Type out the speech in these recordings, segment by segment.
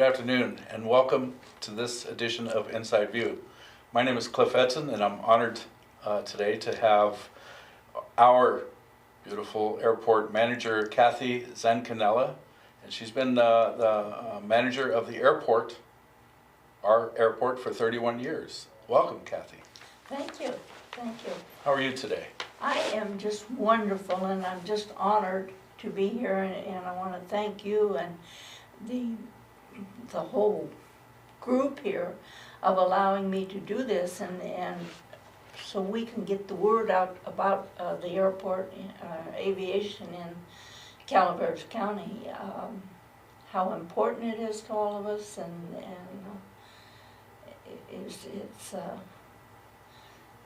Good afternoon and welcome to this edition of Inside View. My name is Cliff Edson and I'm honored today to have our beautiful airport manager, Kathy Zancanella, and she's been the manager of the airport, our airport, for 31 years. Welcome, Kathy. Thank you. Thank you. How are you today? I am just wonderful, and I'm just honored to be here, and I want to thank you and the whole group here of allowing me to do this, and so we can get the word out about the airport aviation in Calaveras County, how important it is to all of us, and it's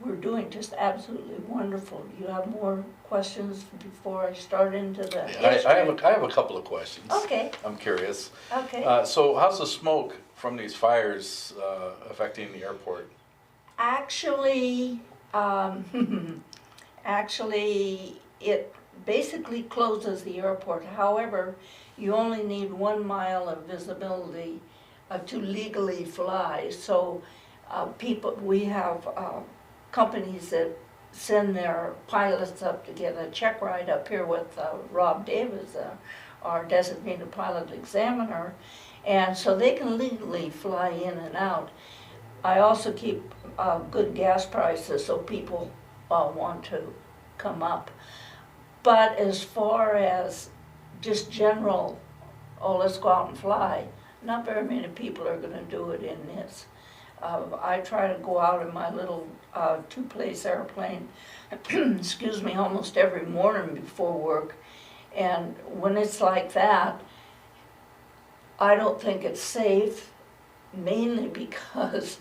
we're doing just absolutely wonderful. Do you have more questions before I start into the history? I have a couple of questions. Okay. I'm curious. Okay. So how's the smoke from these fires affecting the airport? Actually, actually, it basically closes the airport. However, you only need 1 mile of visibility to legally fly. So we have companies that send their pilots up to get a check ride up here with Rob Davis, our designated pilot examiner, and so they can legally fly in and out. I also keep good gas prices so people want to come up. But as far as just general, oh, let's go out and fly, not very many people are going to do it in this. I try to go out in my little two-place airplane, excuse me, almost every morning before work. And when it's like that, I don't think it's safe, mainly because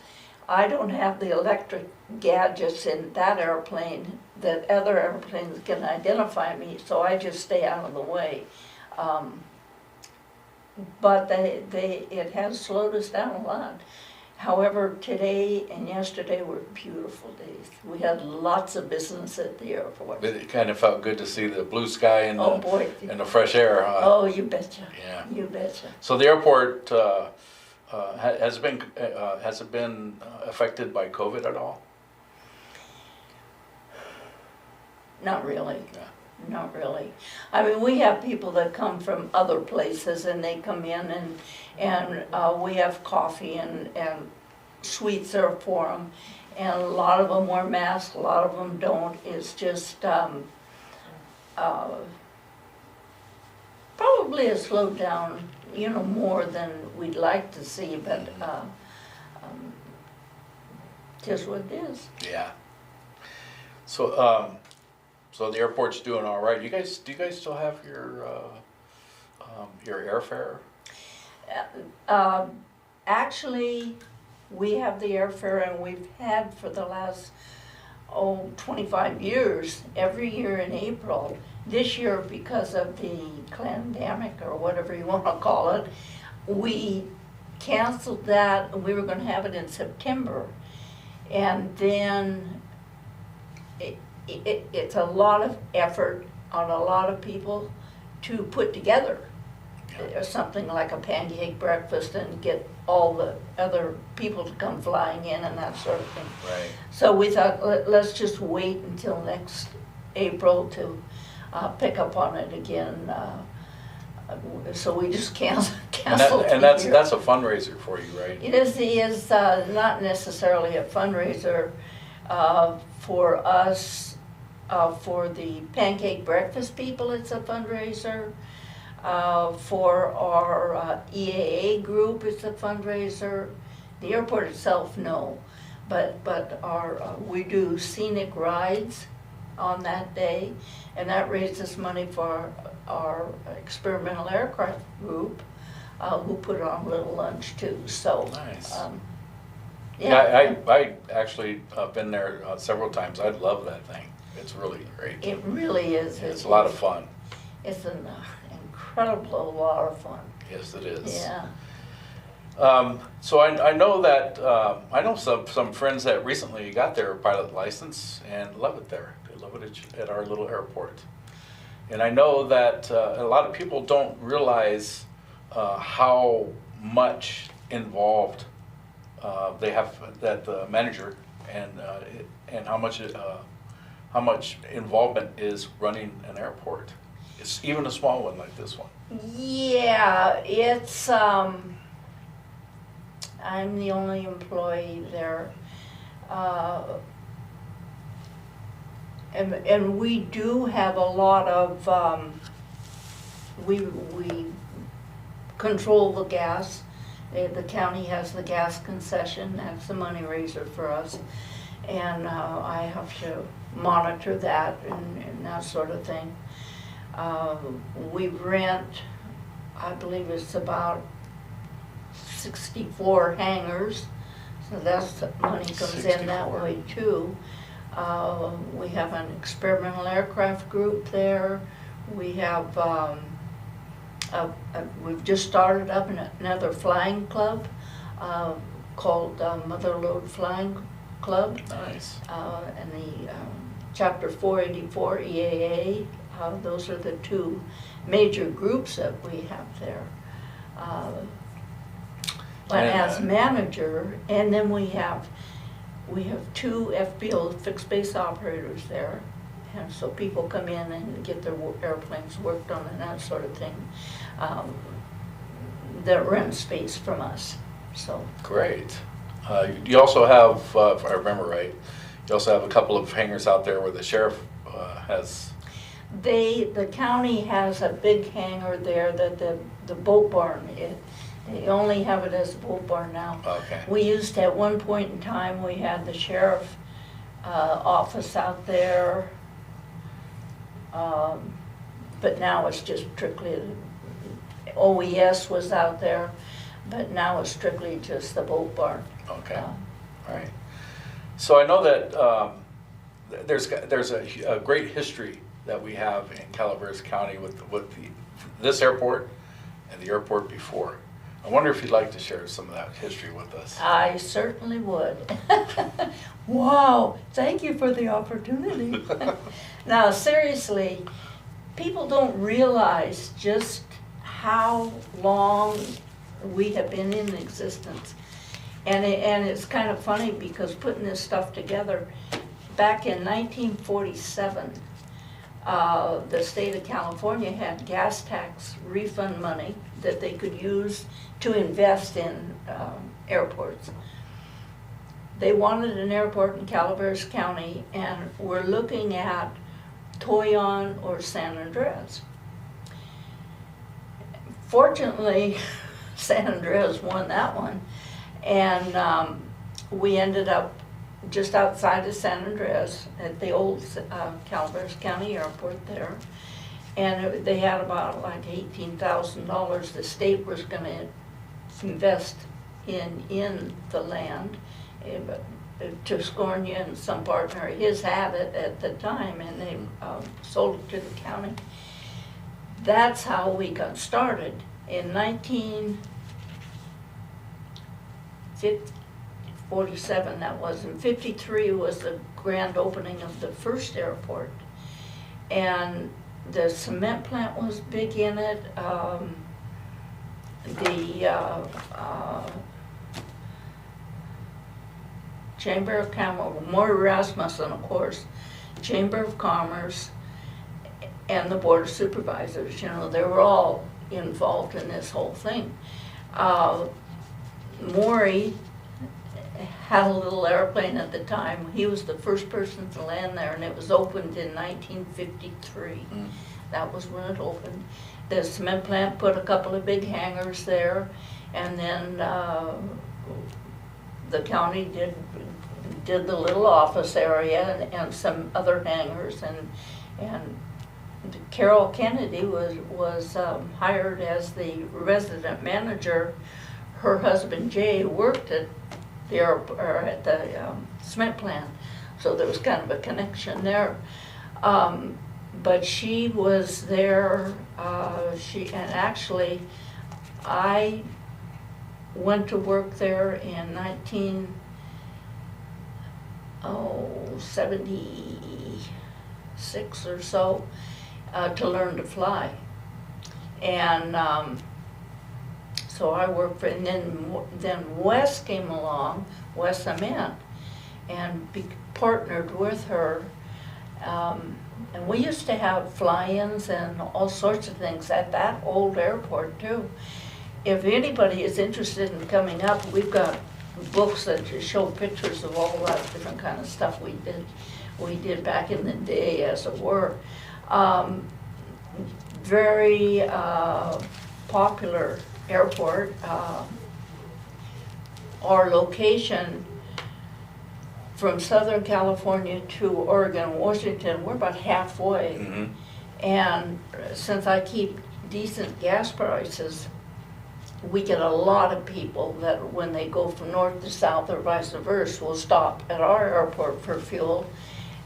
I don't have the electric gadgets in that airplane that other airplanes can identify me, so I just stay out of the way. But it has slowed us down a lot. However, today and yesterday were beautiful days. We had lots of business at the airport. It kind of felt good to see the blue sky and, oh boy, and the fresh air. Oh, you betcha. Yeah. You betcha. So the airport has it been affected by COVID at all? Not really. Yeah. Not really. I mean, we have people that come from other places and they come in and we have coffee and sweets there for them. And a lot of them wear masks, a lot of them don't. It's just probably has slowed down, you know, more than we'd like to see, but just what it is. Yeah. So so the airport's doing all right. Do you guys still have your airfare? Actually, we have the airfare, and we've had for the last 25 years, every year in April. This year, because of the pandemic or whatever you want to call it, we canceled that. We were going to have it in September, and then it's a lot of effort on a lot of people to put together something like a pancake breakfast and get all the other people to come flying in and that sort of thing. Right. So we thought, let's just wait until next April to pick up on it again. So we just canceled. And that's a fundraiser for you, right? It is not necessarily a fundraiser for us. For the pancake breakfast people, it's a fundraiser. For our EAA group, it's a fundraiser. The airport itself, no. But we do scenic rides on that day, and that raises money for our experimental aircraft group, who put on a little lunch too. So nice. Yeah, I actually been there several times. I love that thing. It's really great. it really is. It's a lot of fun. It's an incredible lot of fun. Yes, it is. Yeah. So I know that I know some friends that recently got their pilot license and love it there. They love it at our little airport. And I know that a lot of people don't realize how much involved they have, that the manager, and how much involvement is running an airport. It's even a small one like this one. Yeah, it's, I'm the only employee there. And we do have a lot of, we control the gas. The county has the gas concession, that's the money raiser for us. And I have to monitor that and that sort of thing. We rent, I believe it's about 64 hangars, so that's, money comes in that 64. way too. We have an experimental aircraft group there. We have, we've just started up another flying club called Motherlode Flying Club. Nice. And the Chapter 484 EAA, those are the two major groups that we have there. But as manager, and then we have two FBO, fixed base operators there. And so people come in and get their airplanes worked on and that sort of thing. That rent space from us, so. Great. You also have, if I remember right, you also have a couple of hangars out there where the sheriff has. The county has a big hangar there that the boat barn, they only have it as a boat barn now. Okay. We used to, at one point in time, we had the sheriff office out there. But now it's just strictly, OES was out there, but now it's strictly just the boat barn. Okay. All right. So I know that there's a great history that we have in Calaveras County with this airport and the airport before. I wonder if you'd like to share some of that history with us. I certainly would. Wow, thank you for the opportunity. Now, seriously, people don't realize just how long we have been in existence. And it's kind of funny because putting this stuff together, back in 1947, the state of California had gas tax refund money that they could use to invest in airports. They wanted an airport in Calaveras County, and we're looking at Toyon or San Andreas. Fortunately, San Andreas won that one, and we ended up just outside of San Andreas at the old Calaveras County Airport there. And they had about like $18,000 the state was going to invest in the land. Tuscornia and some partner of his had it at the time, and they sold it to the county. That's how we got started. In 1947, that was, and 53 was the grand opening of the first airport. And the cement plant was big in it. The Chamber of Commerce, Maury Rasmussen, of course, Chamber of Commerce, and the Board of Supervisors, you know, they were all involved in this whole thing. Maury had a little airplane at the time. He was the first person to land there, and it was opened in 1953. That was when it opened. The cement plant put a couple of big hangars there, and then the county did the little office area and some other hangars, and Carol Kennedy was hired as the resident manager. Her husband Jay worked at the cement plant, so there was kind of a connection there. But she was there. And actually, I went to work there in 1976 or so to learn to fly. And So I worked for, and then Wes came along, Wes Ament, and partnered with her. And we used to have fly-ins and all sorts of things at that old airport too. If anybody is interested in coming up, we've got books that just show pictures of all that different kind of stuff we did back in the day, as it were. Very popular airport. Our location from Southern California to Oregon, Washington, we're about halfway. Mm-hmm. And since I keep decent gas prices, we get a lot of people that when they go from north to south or vice versa will stop at our airport for fuel.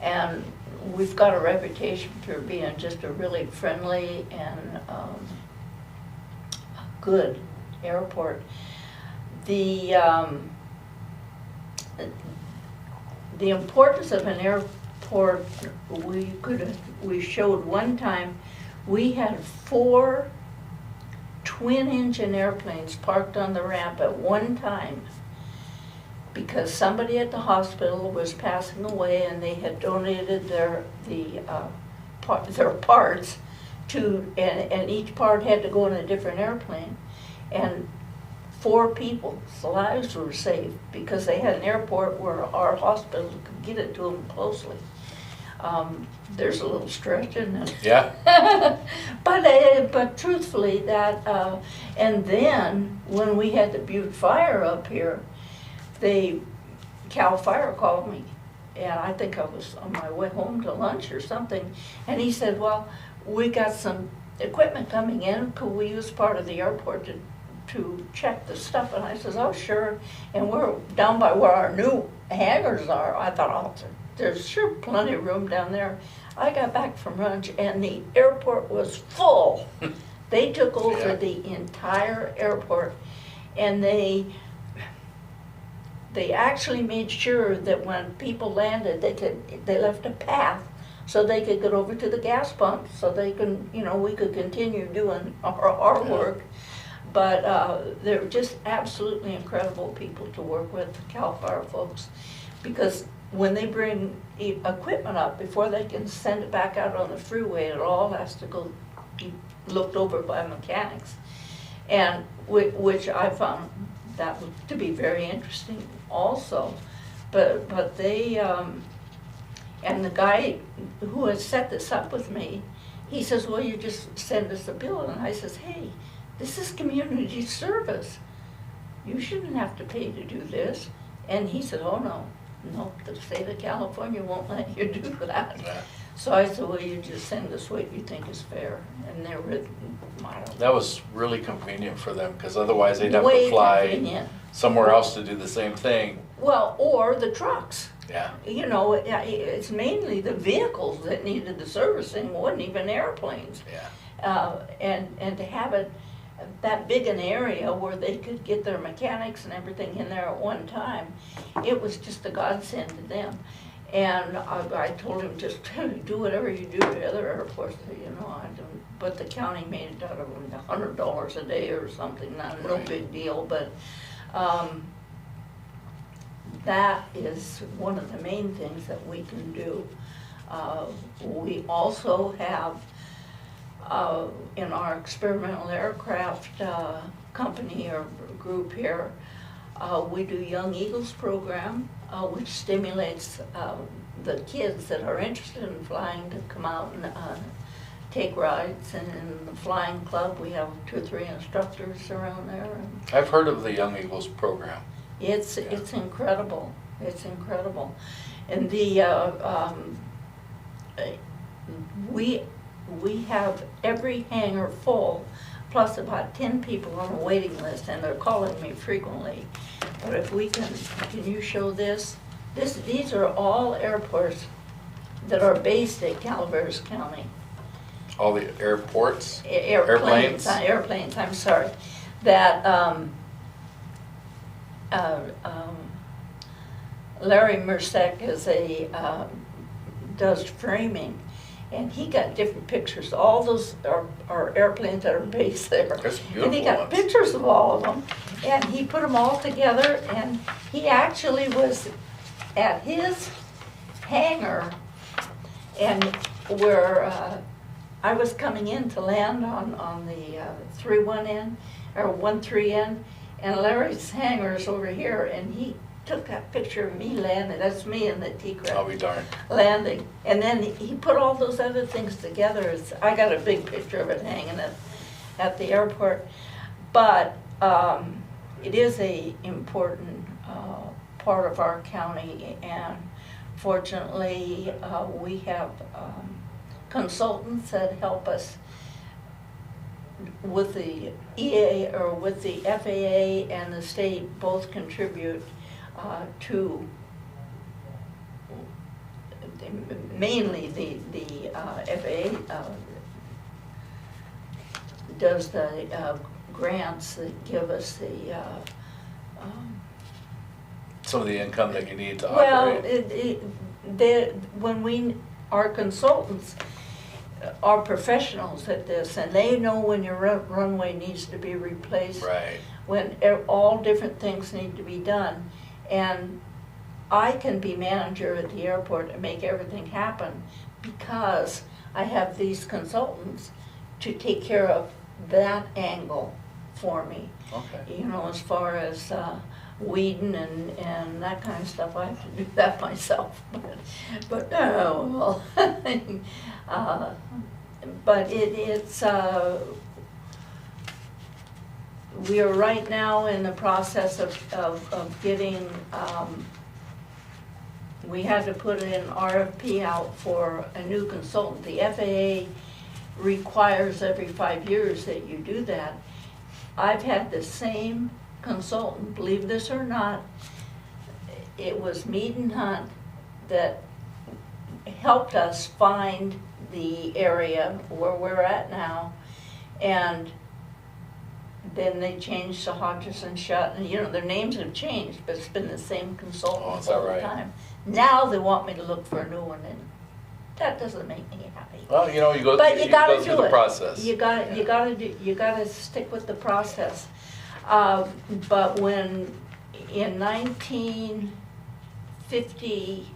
And we've got a reputation for being just a really friendly and good airport. The importance of an airport, we showed one time, we had 4 twin-engine airplanes parked on the ramp at one time because somebody at the hospital was passing away and they had donated their parts to, and each part had to go in a different airplane. And 4 people's lives were saved because they had an airport where our hospital could get it to them closely. There's a little stretch in it. Yeah. But truthfully, that, and then when we had the Butte fire up here, Cal Fire called me, and I think I was on my way home to lunch or something, and he said, well, we got some equipment coming in, could we use part of the airport to check the stuff? And I says, oh, sure. And we're down by where our new hangars are. I thought, oh, there's sure plenty of room down there. I got back from lunch and the airport was full. They took over the entire airport, and they actually made sure that when people landed, they left a path so they could get over to the gas pump, so they can, we could continue doing our work. But they're just absolutely incredible people to work with, the Cal Fire folks, because when they bring equipment up, before they can send it back out on the freeway, it all has to go be looked over by mechanics, and which I found that to be very interesting also. But they, and the guy who had set this up with me, he says, well, you just send us a bill. And I says, hey, this is community service. You shouldn't have to pay to do this. And he said, oh, no, the state of California won't let you do that. Yeah. So I said, well, you just send us what you think is fair. And they're written, I don't know. That was really convenient for them, because otherwise they'd have Way to fly convenient. somewhere else to do the same thing. Well, or the trucks. Yeah. It's mainly the vehicles that needed the servicing, wasn't even airplanes. Yeah. And to have it that big an area where they could get their mechanics and everything in there at one time, it was just a godsend to them. And I told him, just do whatever you do to other airports, I don't, but the county made it out of $100 a day or something, no big deal, but that is one of the main things that we can do. We also have, in our experimental aircraft company or group here, we do Young Eagles program, which stimulates the kids that are interested in flying to come out and take rides. And in the flying club, we have 2 or 3 instructors around there. And I've heard of the Young Eagles program. it's incredible. It's incredible. And the we have every hangar full, plus about 10 people on a waiting list, and they're calling me frequently. But if we can you show this? These are all airports that are based at Calaveras County. All the airports? Airplanes, I'm sorry. That Larry Mersek is does framing, And he got different pictures. All those are airplanes that are based there. There's And he beautiful got ones. pictures of all of them. And he put them all together, and he actually was at his hangar, and where I was coming in to land on the 3-1N, or 1-3N, and Larry's hangar is over here, and he took that picture of me landing. That's me in the I'll be T-Craft darned. landing. And then he put all those other things together. I got a big picture of it hanging at the airport. But it is a important part of our county, and fortunately we have consultants that help us with the EA, or with the FAA and the state, both contribute to mainly the FAA does the grants that give us the Some of the income that you need to well, operate. when our consultants are professionals at this, and they know when your runway needs to be replaced, Right. when all different things need to be done. And I can be manager at the airport and make everything happen because I have these consultants to take care of that angle for me. Okay. You know, as far as weeding and that kind of stuff, I have to do that myself. But well, but it's we are right now in the process of getting. We had to put an RFP out for a new consultant. The FAA requires every 5 years that you do that. I've had the same consultant, believe this or not. It was Mead and Hunt that helped us find the area where we're at now, and then they changed to Hodges and Shutt, and you know, their names have changed, but it's been the same Oh, consultant is that all the right? time. Now they want me to look for a new one, and that doesn't make me happy. Well, you know, you go, But you gotta go through do the it. process. You Yeah. gotta stick with the process. But when, in 1950,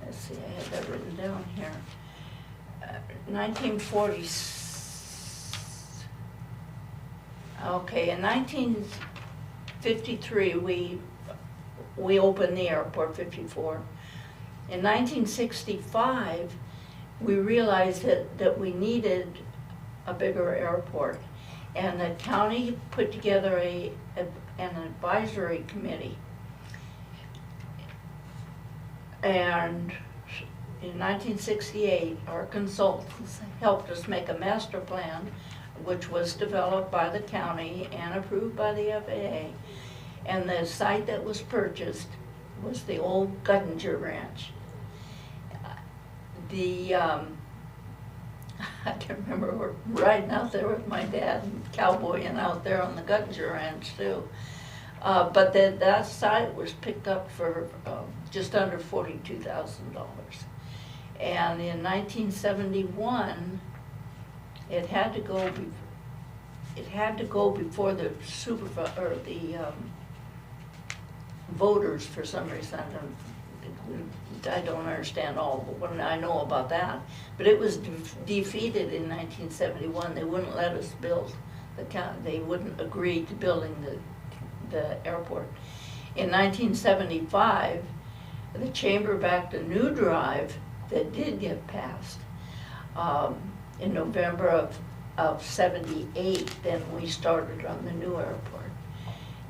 let's see, I had that written down here. 1940, okay, in 1953, we opened the airport, 54. In 1965, we realized that we needed a bigger airport. And the county put together an advisory committee. And in 1968, our consultants helped us make a master plan, which was developed by the county and approved by the FAA. And the site that was purchased was the old Guttinger Ranch. I can remember riding out there with my dad and cowboying out there on the Guttinger Ranch too. But that site was picked up for just under $42,000. And in 1971, it had to go before the voters for some reason. I don't understand all, but what I know about that. But it was defeated in 1971. They wouldn't let us build they wouldn't agree to building the airport. In 1975, the chamber backed a new drive that did get passed. In November of 78, then we started on the new airport.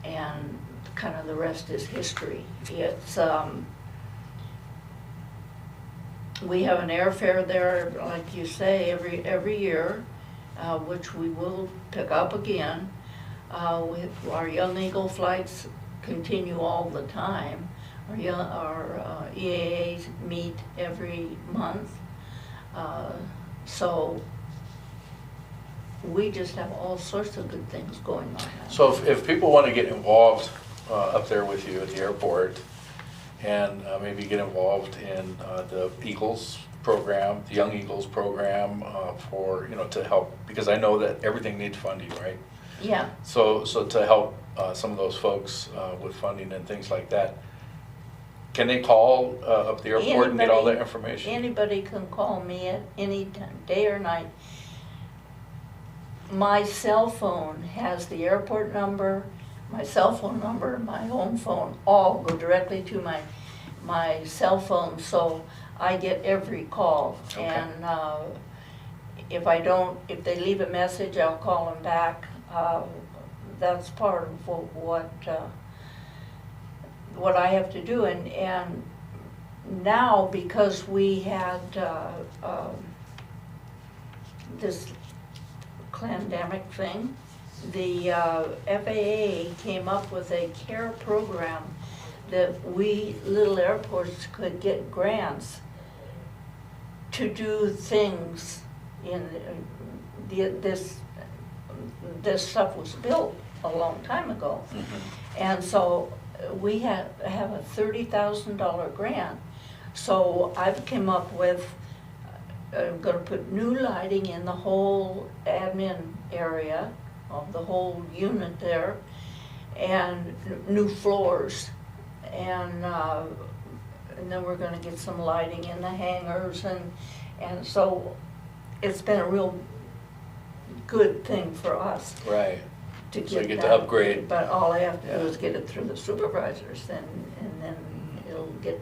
And kind of the rest is history. It's we have an airfare there, like you say, every year, which we will pick up again. Our Young Eagle flights continue all the time. Our EAAs meet every month. So we just have all sorts of good things going on. So if people want to get involved up there with you at the airport, and maybe get involved in the Eagles program, the Young Eagles program, for, you know, to help, because I know that everything needs funding, right? Yeah. So to help some of those folks with funding and things like that, can they call up the airport and get all that information? Anybody can call me at any time, day or night. My cell phone has the airport number, my cell phone number, my home phone, all go directly to my cell phone, so I get every call. Okay. And if they leave a message, I'll call them back. That's part of what I have to do. And now, because we had this pandemic thing, the FAA came up with a CARE program that we little airports could get grants to do things in this stuff was built a long time ago. Mm-hmm. And so we have a $30,000 grant. So I've come up with, I'm gonna put new lighting in the whole admin area of the whole unit there, and new floors. And then we're gonna get some lighting in the hangars, and so it's been a real good thing for us. Right. To So you get get that, to upgrade. but all I have to do Yeah. is get it through the supervisors, and then it'll get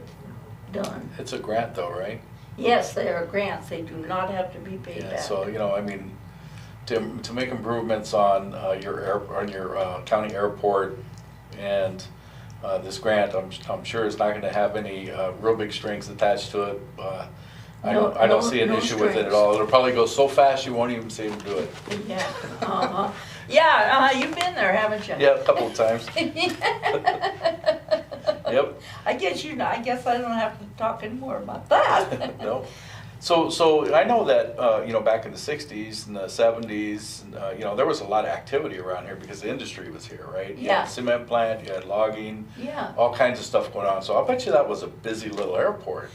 done. It's a grant though, right? Yes, they are grants, they do not have to be paid Yeah, back. so, you know, I mean, to make improvements on your county airport, and this grant, I'm sure is not gonna have any real big strings attached to it. I don't see an No issue with it at strings. all. It'll probably go so fast you won't even see them do it. Yeah, yeah, you've been there, haven't you? Yeah, a couple of times. Yep. I guess I don't have to talk anymore about that. No. So I know that, you know, back in the 60s and the 70s, you know, there was a lot of activity around here because the industry was here, right? You Yeah. had a cement plant, you had logging, Yeah. all kinds of stuff going on. So I'll bet you that was a busy little airport.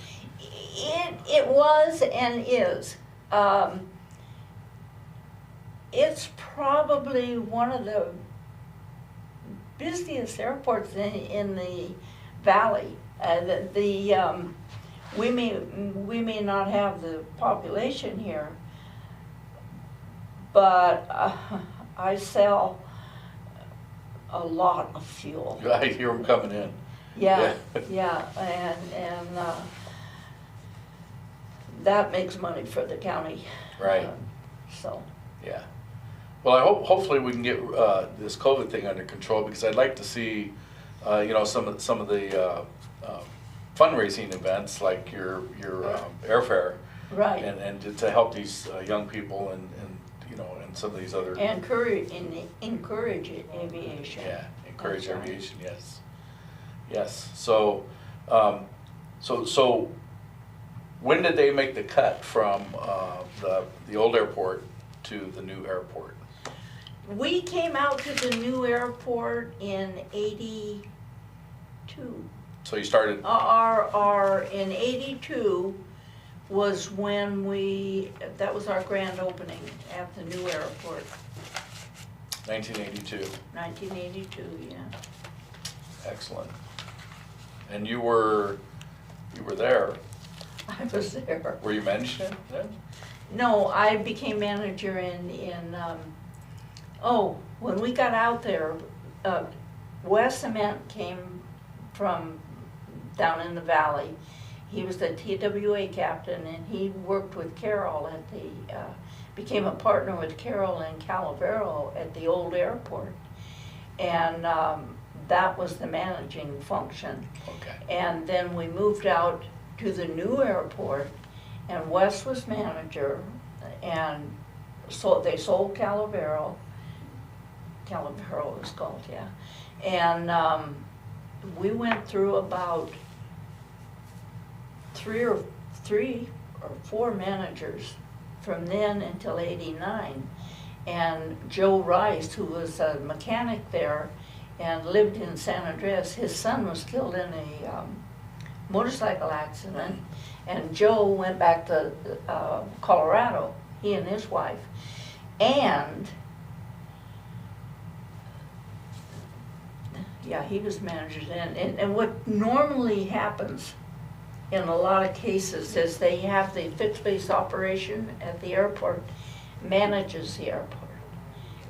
It was and is. It's probably one of the busiest airports in the valley. We may not have the population here, but I sell a lot of fuel. I hear them coming in. Yeah, yeah, and that makes money for the county. Right. So. Yeah. Well, hopefully we can get this COVID thing under control, because I'd like to see, you know, some of the fundraising events like your airfare, Right. and to help these young people and you know, and some of these other Encourage aviation. yeah, encourage That's right. aviation. Yes. So so when did they make the cut from the old airport to the new airport? We came out to the new airport in '82. So you started. In '82 was when that was our grand opening at the new airport. 1982. 1982, yeah. Excellent. And you were there. I was there. Were you managing it then? No, I became manager when we got out there, Wes Cement came from down in the valley. He was the TWA captain, and he worked with Carol became a partner with Carol in Calavero at the old airport. And that was the managing function. Okay. And then we moved out to the new airport, and Wes was manager, and so they sold Calavero. Calavero was called, yeah. And we went through about three or four managers from then until '89. And Joe Rice, who was a mechanic there and lived in San Andreas, his son was killed in motorcycle accident, and Joe went back to Colorado, he and his wife, and yeah, he was manager then. And what normally happens in a lot of cases is they have the fixed base operation at the airport manages the airport.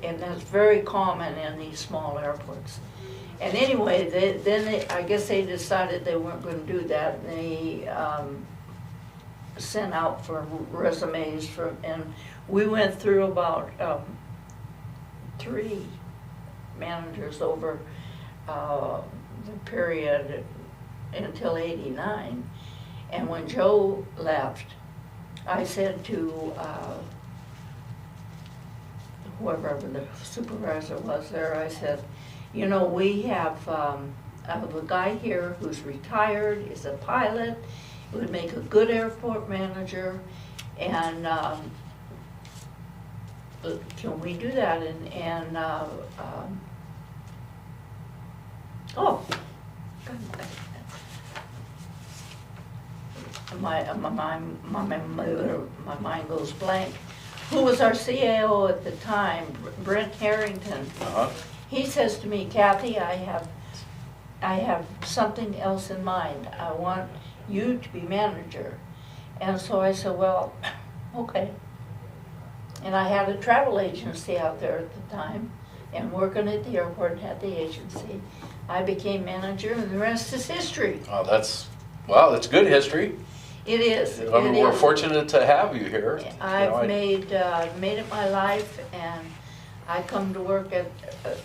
And that's very common in these small airports. And anyway, I guess they decided they weren't going to do that. And they sent out for resumes and we went through about 3 managers over the period until '89. And when Joe left, I said to whoever the supervisor was there, I said, you know, we have a guy here who's retired, is a pilot, would make a good airport manager, and can we do that? Oh, God, my mind goes blank. Who was our CAO at the time? Brent Harrington. He says to me, Kathy, I have something else in mind. I want you to be manager. And so I said, well, okay. And I had a travel agency out there at the time, and working at the airport at the agency. I became manager, and the rest is history. Oh, that's good history. It is. I mean, we're fortunate to have you here. I've made it my life, and I come to work at,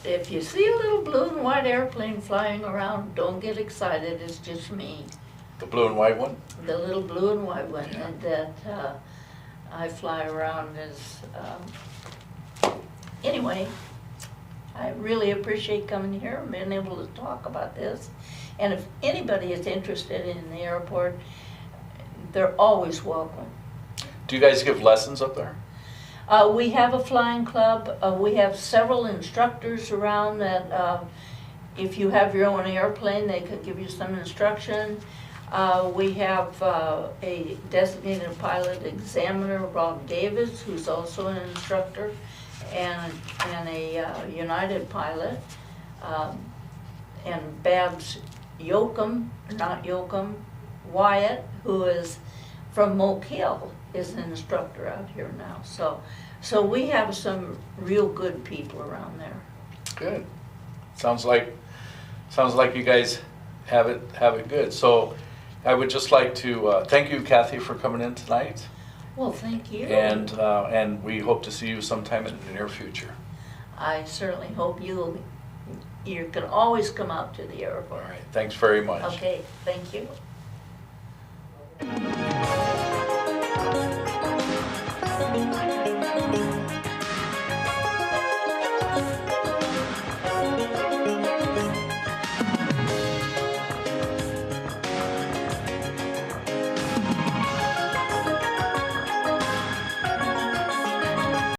if you see a little blue and white airplane flying around, don't get excited, it's just me. The blue and white one? The little blue and white one, Yeah. that I fly around as, anyway, I really appreciate coming here and being able to talk about this. And if anybody is interested in the airport, they're always welcome. Do you guys give lessons up there? We have a flying club. We have several instructors around that if you have your own airplane, they could give you some instruction. We have a designated pilot examiner, Rob Davis, who's also an instructor, and a United pilot. And Babs Wyatt, who is from Oak Hill, is an instructor out here now. So we have some real good people around there. Good. Sounds like you guys have it good. So I would just like to thank you, Kathy, for coming in tonight. Well, thank you. And we hope to see you sometime in the near future. I certainly hope you can always come out to the airport. All right. Thanks very much. Okay, thank you.